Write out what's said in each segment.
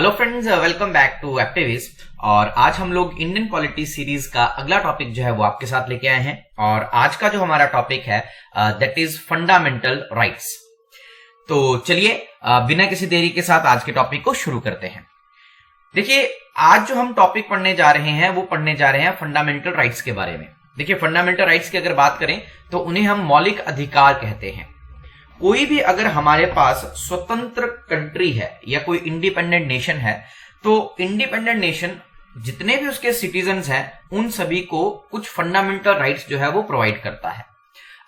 Hello friends, welcome back to activist. और आज हम लोग इंडियन पॉलिटी सीरीज का अगला टॉपिक जो है वो आपके साथ लेके आए हैं। और आज का जो हमारा टॉपिक है दैट इज फंडामेंटल राइट्स। तो चलिए बिना किसी देरी के साथ आज के टॉपिक को शुरू करते हैं। देखिए, आज जो हम टॉपिक पढ़ने जा रहे हैं वो पढ़ने जा रहे हैं फंडामेंटल राइट्स के बारे में। देखिए, फंडामेंटल राइट्स की अगर बात करें तो उन्हें हम मौलिक अधिकार कहते हैं। कोई भी अगर हमारे पास स्वतंत्र कंट्री है या कोई इंडिपेंडेंट नेशन है तो इंडिपेंडेंट नेशन जितने भी उसके सिटीजन्स हैं उन सभी को कुछ फंडामेंटल राइट्स जो है वो प्रोवाइड करता है।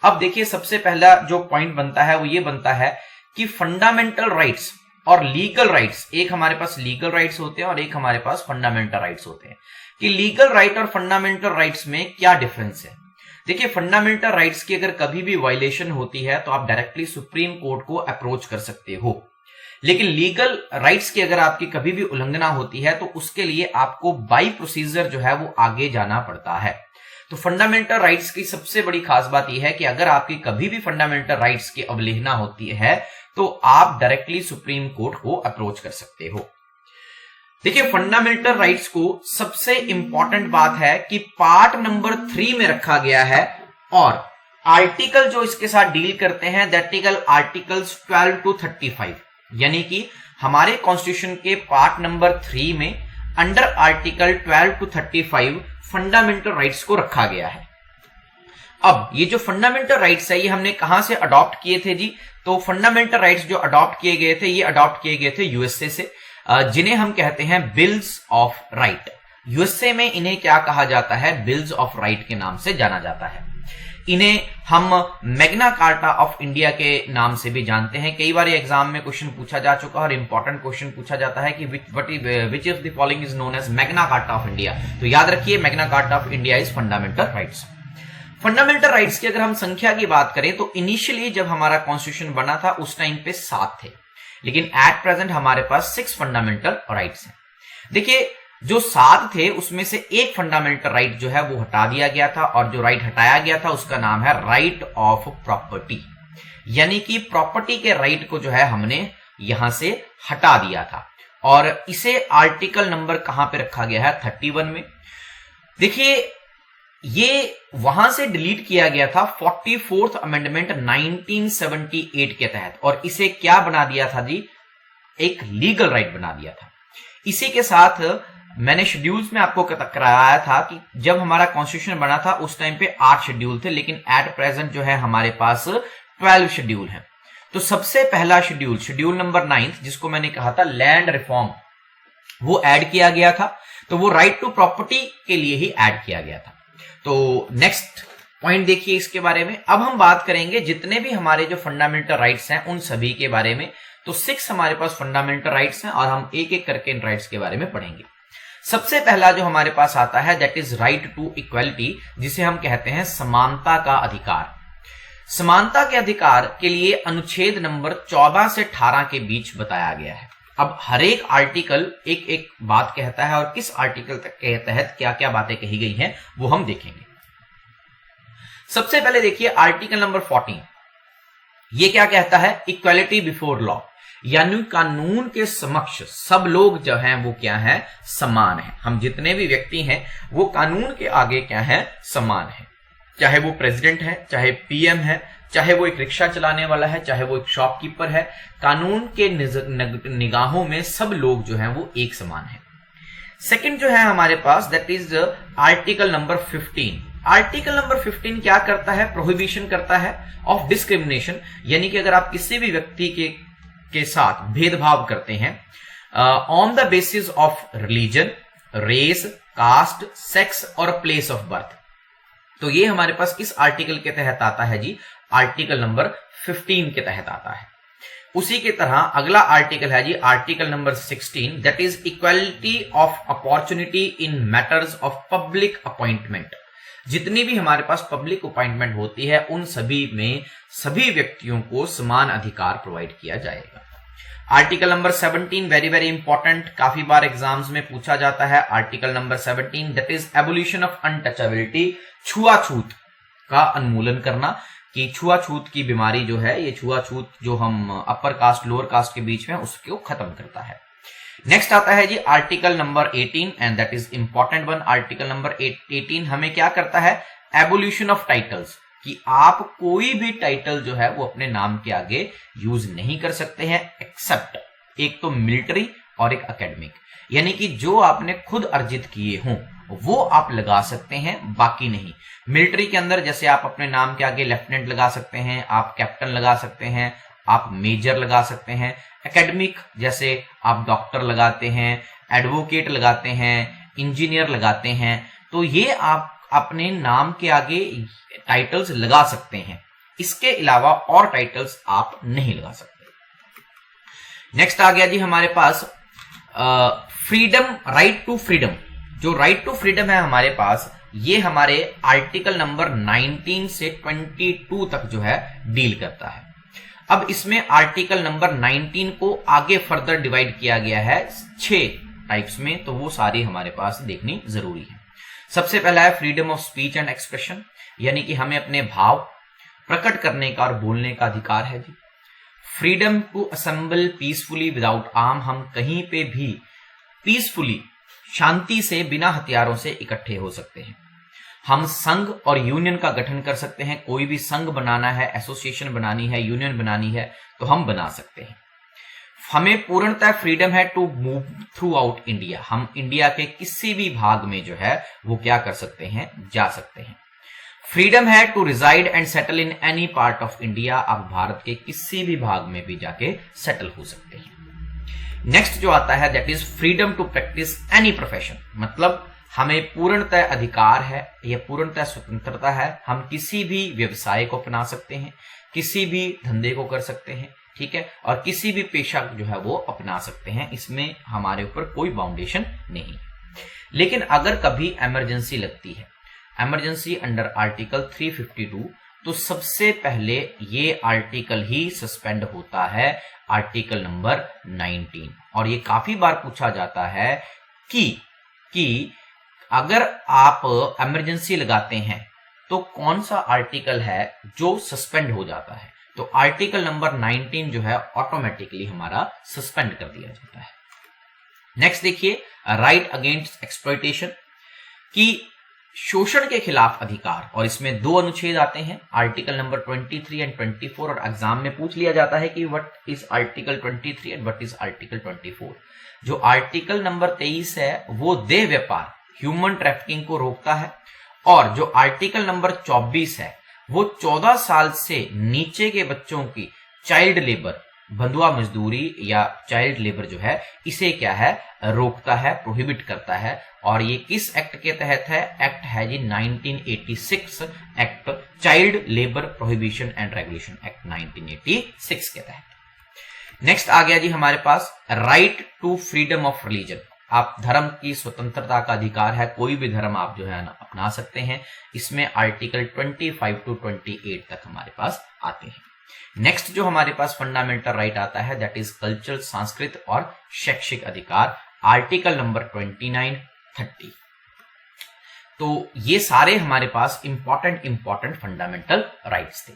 अब देखिए, सबसे पहला जो पॉइंट बनता है वो ये बनता है कि फंडामेंटल राइट्स और लीगल राइट्स, एक हमारे पास लीगल राइट्स होते हैं और एक हमारे पास फंडामेंटल राइट्स होते हैं, कि लीगल राइट और फंडामेंटल राइट्स में क्या डिफरेंस है। देखिए, फंडामेंटल राइट्स की अगर कभी भी वायलेशन होती है तो आप डायरेक्टली सुप्रीम कोर्ट को अप्रोच कर सकते हो, लेकिन लीगल राइट्स की अगर आपकी कभी भी उल्लंघना होती है तो उसके लिए आपको बाई प्रोसीजर जो है वो आगे जाना पड़ता है। तो फंडामेंटल राइट्स की सबसे बड़ी खास बात यह है कि अगर आपकी कभी भी फंडामेंटल राइट्स की अवहेलना होती है तो आप डायरेक्टली सुप्रीम कोर्ट को अप्रोच कर सकते हो। देखिए, फंडामेंटल राइट्स को सबसे इंपॉर्टेंट बात है कि पार्ट नंबर 3 में रखा गया है और आर्टिकल जो इसके साथ डील करते हैं दैट आर्टिकल्स 12 to 35, यानी कि हमारे कॉन्स्टिट्यूशन के पार्ट नंबर 3 में under article 12 to 35 fundamental rights को रखा गया है। अब ये जो फंडामेंटल राइट्स है ये हमने कहां से अडॉप्ट किए थे जी? तो फंडामेंटल राइट्स जो अडॉप्ट किए गए थे ये अडॉप्ट किए गए थे यूएसए से, जिन्हें हम कहते हैं बिल्स ऑफ राइट। यूएसए में इन्हें क्या कहा जाता है? बिल्स ऑफ राइट के नाम से जाना जाता है। इन्हें हम मैग्ना कार्टा ऑफ इंडिया के नाम से भी जानते हैं। कई बार एग्जाम में क्वेश्चन पूछा जा चुका है और इंपॉर्टेंट क्वेश्चन पूछा जाता है कि which of the following is known as Magna Carta of India. तो याद रखिए, Magna Carta of India is fundamental rights. Fundamental rights की अगर हम संख्या की बात करें तो इनिशियली जब हमारा कॉन्स्टिट्यूशन बना था उस टाइम पे 7 थे, लेकिन एट प्रेजेंट हमारे पास 6 फंडामेंटल राइट्स हैं। देखिए, जो 7 थे उसमें से एक फंडामेंटल राइट जो है वो हटा दिया गया था और जो राइट हटाया गया था उसका नाम है राइट ऑफ प्रॉपर्टी, यानी कि प्रॉपर्टी के राइट को जो है हमने यहां से हटा दिया था और इसे आर्टिकल नंबर कहां पे रखा गया है? 31 में। देखिए, ये वहां से डिलीट किया गया था 44th अमेंडमेंट 1978 के तहत और इसे क्या बना दिया था जी? एक लीगल राइट बना दिया था। इसी के साथ मैंने शेड्यूल्स में आपको कराया था कि जब हमारा कॉन्स्टिट्यूशन बना था उस टाइम पे 8 शेड्यूल थे, लेकिन एट प्रेजेंट जो है हमारे पास 12 शेड्यूल हैं। तो सबसे पहला शेड्यूल नंबर 9, जिसको मैंने कहा था लैंड रिफॉर्म, वो ऐड किया गया था। तो वो राइट टू प्रॉपर्टी के लिए ही ऐड किया गया था। तो नेक्स्ट पॉइंट देखिए इसके बारे में। अब हम बात करेंगे जितने भी हमारे जो फंडामेंटल राइट्स हैं उन सभी के बारे में। तो 6 हमारे पास फंडामेंटल राइट्स हैं और हम एक एक करके इन राइट्स के बारे में पढ़ेंगे। सबसे पहला जो हमारे पास आता है that is right to equality, जिसे हम कहते हैं समानता का अधिकार। समानता के अधिकार के लिए अनुच्छेद नंबर 14 से 18 के बीच बताया गया है। अब हर एक आर्टिकल एक एक बात कहता है और किस आर्टिकल तक के तहत क्या क्या बातें कही गई हैं वो हम देखेंगे। सबसे पहले देखिए आर्टिकल नंबर 14, ये क्या कहता है? इक्वालिटी बिफोर लॉ, यानी कानून के समक्ष सब लोग जो हैं वो क्या हैं? समान हैं। हम जितने भी व्यक्ति हैं वो कानून के आगे क्या हैं? समान हैं। चाहे वो प्रेसिडेंट है, चाहे पीएम है, चाहे वो एक रिक्शा चलाने वाला है, चाहे वो एक शॉपकीपर है, कानून के निगाहों में सब लोग जो हैं वो एक समान है। सेकंड जो है हमारे पास that is article number 15। Article number 15 क्या करता है? प्रोहिबिशन करता है ऑफ डिस्क्रिमिनेशन, यानी कि अगर आप किसी भी व्यक्ति के साथ भेदभाव करते हैं on the basis of religion, race, caste, sex और प्लेस ऑफ बर्थ, तो ये हमारे पास किस आर्टिकल के तहत आता है जी? आर्टिकल नंबर 15 के तहत आता है। उसी की तरह अगला आर्टिकल है जी article number 16 that is equality of opportunity in matters of public appointment. जितनी भी हमारे पास पब्लिक अपॉइंटमेंट होती है उन सभी में सभी व्यक्तियों को समान अधिकार प्रोवाइड किया जाएगा। Article number 17 very very important, काफी बार एग्जाम्स में पूछा जाता है। Article number 17 that is abolition of untouchability, छुआछूत का उन्मूलन करना, कि छुआछूत की बीमारी जो है, ये छुआछूत जो हम अपर कास्ट लोअर कास्ट के बीच में उसको खत्म करता है। नेक्स्ट आता है जी article number 18 and that is important one. Article number 18 हमें क्या करता है, एबोल्यूशन ऑफ टाइटल्स, कि आप कोई भी टाइटल जो है वो अपने नाम के आगे यूज नहीं कर सकते हैं एक्सेप्ट एक तो मिलिट्री और एक एकेडमिक, यानी कि जो आपने खुद अर्जित किए हों वो आप लगा सकते हैं, बाकी नहीं। मिलिट्री के अंदर जैसे आप अपने नाम के आगे लेफ्टिनेंट लगा सकते हैं, आप कैप्टन लगा सकते हैं, आप मेजर लगा सकते हैं। एकेडमिक जैसे आप डॉक्टर लगाते हैं, एडवोकेट लगाते हैं, इंजीनियर लगाते हैं, तो ये आप अपने नाम के आगे टाइटल्स लगा सकते हैं। इसके अलावा और टाइटल्स आप नहीं लगा सकते। नेक्स्ट आ गया जी हमारे पास फ्रीडम, राइट टू फ्रीडम। जो राइट टू फ्रीडम है हमारे पास, ये हमारे आर्टिकल नंबर 19 से 22 तक जो है डील करता है। अब इसमें आर्टिकल नंबर 19 को आगे फर्दर डिवाइड किया गया है 6 टाइप्स में, तो वो सारी हमारे पास देखनी जरूरी है। सबसे पहला है freedom of speech and expression, यानी कि हमें अपने भाव प्रकट करने का और बोलने का अधिकार है जी। Freedom to assemble peacefully without arm, हम कहीं पे भी पीसफुली, शांति से, बिना हथियारों से इकट्ठे हो सकते हैं। हम संघ और यूनियन का गठन कर सकते हैं, कोई भी संघ बनाना है, एसोसिएशन बनानी है, यूनियन बनानी है तो हम बना सकते हैं। हमें पूर्णतः फ्रीडम है to move throughout India, हम इंडिया के किसी भी भाग में जो है वो क्या कर सकते हैं, जा सकते हैं। फ्रीडम है to reside and settle in any part of India, आप भारत के किसी भी भाग में भी जाके सेटल हो सकते हैं। नेक्स्ट जो आता है that is freedom to practise any profession, मतलब हमें पूर्णतः अधिकार है, यह पूर्णतः स्वतंत्रता है, हम किसी भी व्यवसाय को अपना सकते हैं, किसी भी धंधे को कर सकते हैं, ठीक है, और किसी भी पेशा जो है वो अपना सकते हैं, इसमें हमारे ऊपर कोई बाउंडेशन नहीं। लेकिन अगर कभी इमरजेंसी लगती है, इमरजेंसी अंडर आर्टिकल 352, तो सबसे पहले ये आर्टिकल ही सस्पेंड होता है, आर्टिकल नंबर 19। और ये काफी बार पूछा जाता है कि अगर आप इमरजेंसी लगाते हैं तो कौन सा आर्टिकल है जो सस्पेंड हो जाता है, तो आर्टिकल नंबर 19 जो है ऑटोमेटिकली हमारा सस्पेंड कर दिया जाता है। नेक्स्ट देखिए राइट अगेंस्ट एक्सप्लॉयटेशन, कि शोषण के खिलाफ अधिकार, और इसमें 2 अनुच्छेद आते हैं, आर्टिकल नंबर 23 एंड 24, और एग्जाम में पूछ लिया जाता है कि what is article 23 and what is article 24। जो आर्टिकल नंबर 23 है वो देह व्यापार, ह्यूमन ट्रैफिकिंग को रोकता है, और जो आर्टिकल नंबर 24 है वो 14 साल से नीचे के बच्चों की चाइल्ड लेबर, बंधुआ मजदूरी या चाइल्ड लेबर जो है इसे क्या है, रोकता है, प्रोहिबिट करता है। और ये किस एक्ट के तहत है, एक्ट है जी 1986 act, child labour prohibition and regulation act 1986 के तहत। नेक्स्ट आ गया जी हमारे पास right to freedom of religion, आप धर्म की स्वतंत्रता का अधिकार है, कोई भी धर्म आप जो है अपना सकते हैं, इसमें आर्टिकल 25 टू 28 तक हमारे पास आते हैं। नेक्स्ट जो हमारे पास फंडामेंटल राइट आता है दैट इज कल्चरल, सांस्कृतिक और शैक्षिक अधिकार, आर्टिकल नंबर 29, 30। तो ये सारे हमारे पास इंपॉर्टेंट फंडामेंटल राइट्स थे।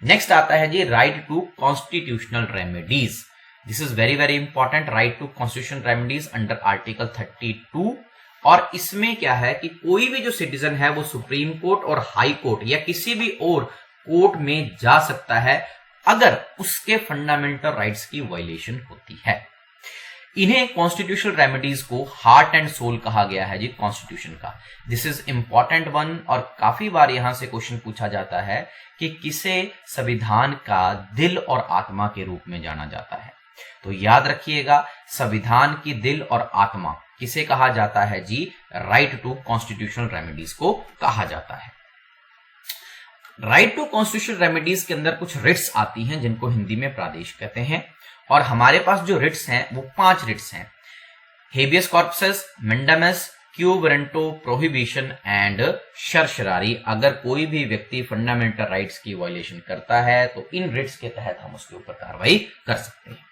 नेक्स्ट आता है जी right to constitutional remedies, this is very very important, right to constitutional remedies under article 32। और इसमें क्या है कि कोई भी जो सिटीजन है वो सुप्रीम कोर्ट और हाई कोर्ट या किसी भी और कोर्ट में जा सकता है अगर उसके फंडामेंटल राइट्स की वायलेशन होती है। इन्हें कॉन्स्टिट्यूशनल रेमेडीज को हार्ट एंड सोल कहा गया है जी कॉन्स्टिट्यूशन का, दिस इज इंपॉर्टेंट वन। और काफी बार यहां से क्वेश्चन पूछा जाता है कि किसे संविधान का दिल और आत्मा के रूप में जाना जाता है, तो याद रखिएगा संविधान की दिल और आत्मा किसे कहा जाता है जी, राइट टू कॉन्स्टिट्यूशनल रेमेडीज को कहा जाता है। राइट टू कॉन्स्टिट्यूशनल रेमेडीज के अंदर कुछ रिट्स आती हैं जिनको हिंदी में प्रादेश कहते हैं, और हमारे पास जो रिट्स हैं वो 5 रिट्स हैं, habeas corpus, mandamus, quo warranto, prohibition and certiorari. अगर कोई भी व्यक्ति फंडामेंटल राइट्स की वायलेशन करता है तो इन रिट्स के तहत हम उसके ऊपर कार्रवाई कर सकते हैं।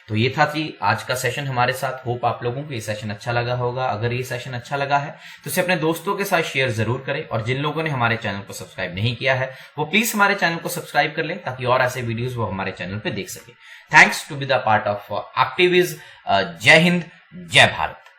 तो ये था जी आज का सेशन हमारे साथ, होप आप लोगों को ये सेशन अच्छा लगा होगा। अगर ये सेशन अच्छा लगा है तो इसे अपने दोस्तों के साथ शेयर जरूर करें, और जिन लोगों ने हमारे चैनल को सब्सक्राइब नहीं किया है वो प्लीज हमारे चैनल को सब्सक्राइब कर लें ताकि और ऐसे वीडियोस वो हमारे चैनल पे देख सके। Thanks to be the part of एक्टिविज। जय हिंद, जय भारत।